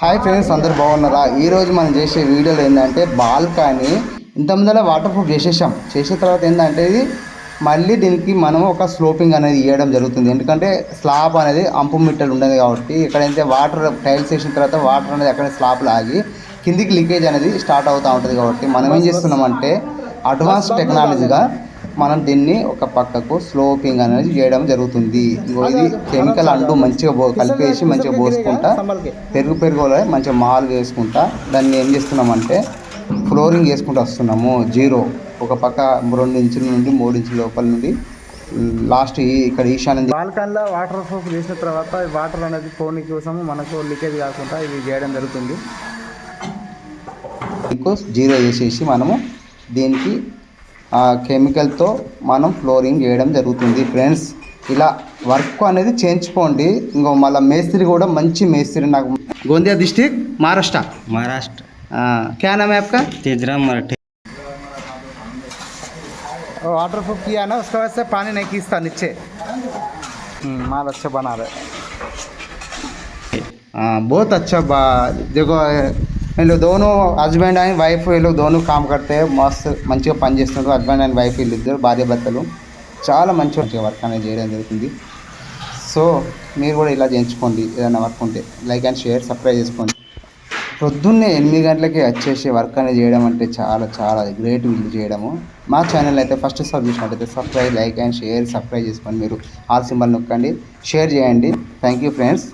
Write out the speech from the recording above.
Hi friends, అందరు బాగున్నారా? ఈరోజు మనం చేసే వీడియోలో ఏంటంటే బాల్కనీ ఇంత ముందర వాటర్ ప్రూఫ్ చేసిన తర్వాత ఏంటంటే ఇది మళ్ళీ దీనికి మనం ఒక స్లోపింగ్ అనేది ఇవ్వడం జరుగుతుంది. ఎందుకంటే స్లాబ్ అనేది అంపు మిట్టలు ఉండదు కాబట్టి ఎక్కడైతే వాటర్ టైల్స్ వేసిన తర్వాత వాటర్ అనేది అక్కడ స్లాబ్లో ఆగి కిందికి లీకేజ్ అనేది స్టార్ట్ అవుతూ ఉంటుంది. కాబట్టి మనం ఏం చేస్తున్నామంటే అడ్వాన్స్ టెక్నాలజీగా మనం దీన్ని ఒక పక్కకు స్లోపింగ్ అనేది చేయడం జరుగుతుంది. ఇది కెమికల్ అంటూ మంచిగా కలిపేసి మంచిగా పోసుకుంటా పెరుగు మంచిగా మాలు వేసుకుంటా దాన్ని ఏం చేస్తున్నామంటే ఫ్లోరింగ్ వేసుకుంటూ వస్తున్నాము. ఒక పక్క 2 ఇంచుల నుండి 3 ఇంచుల లోపల నుండి లాస్ట్ ఇక్కడ ఈశాన్య బాల్కనీలో వాటర్ ప్రూఫ్ చేసిన తర్వాత వాటర్ అనేది పోనీ కోసం మనకు లీకేజ్ కాకుండా ఇది చేయడం జరుగుతుంది. జీరో వేసేసి మనము దీనికి కెమికల్తో మనం ఫ్లోరింగ్ చేయడం జరుగుతుంది. ఫ్రెండ్స్, ఇలా వర్క్ అనేది చేయించుకోండి. ఇంకో మళ్ళీ మేస్త్రి కూడా మంచి మేస్త్రి. నాకు गोंदिया डिस्ट्रिक्ट महाराष्ट्र क्या नाम है आपका? तेजराम मराठे। वाटर प्रूफ किया ना, उसके वजह से पानी नहीं खींचता नीचे। माल अच्छा बना रहे। बहुत अच्छा देखो, ये लोग दोनों हस्बैंड एंड वाइफ ये लोग दोनों काम करते हैं. मस्त మంచిగా పని చేస్తున్నారు. హస్బెండ్ అండ్ వైఫ్ వీళ్ళిద్దరు భార్య భర్తలు చాలా మంచిగా వర్క్ అనేది చేయడం జరుగుతుంది. సో మీరు కూడా ఇలా చేయించుకోండి. ఏదైనా వర్క్ ఉంటే లైక్ అండ్ షేర్, సబ్స్క్రైబ్ చేసుకోండి. పొద్దున్నే 8 గంటలకి వచ్చేసి వర్క్ అనేది చేయడం అంటే చాలా చాలా గ్రేట్ వీళ్ళు చేయడము. మా ఛానల్ అయితే ఫస్ట్ సార్ చూసినట్టయితే subscribe, like and share, subscribe చేసుకోండి. మీరు ఆల్ సింబల్ నొక్కండి, షేర్ చేయండి. Thank you friends.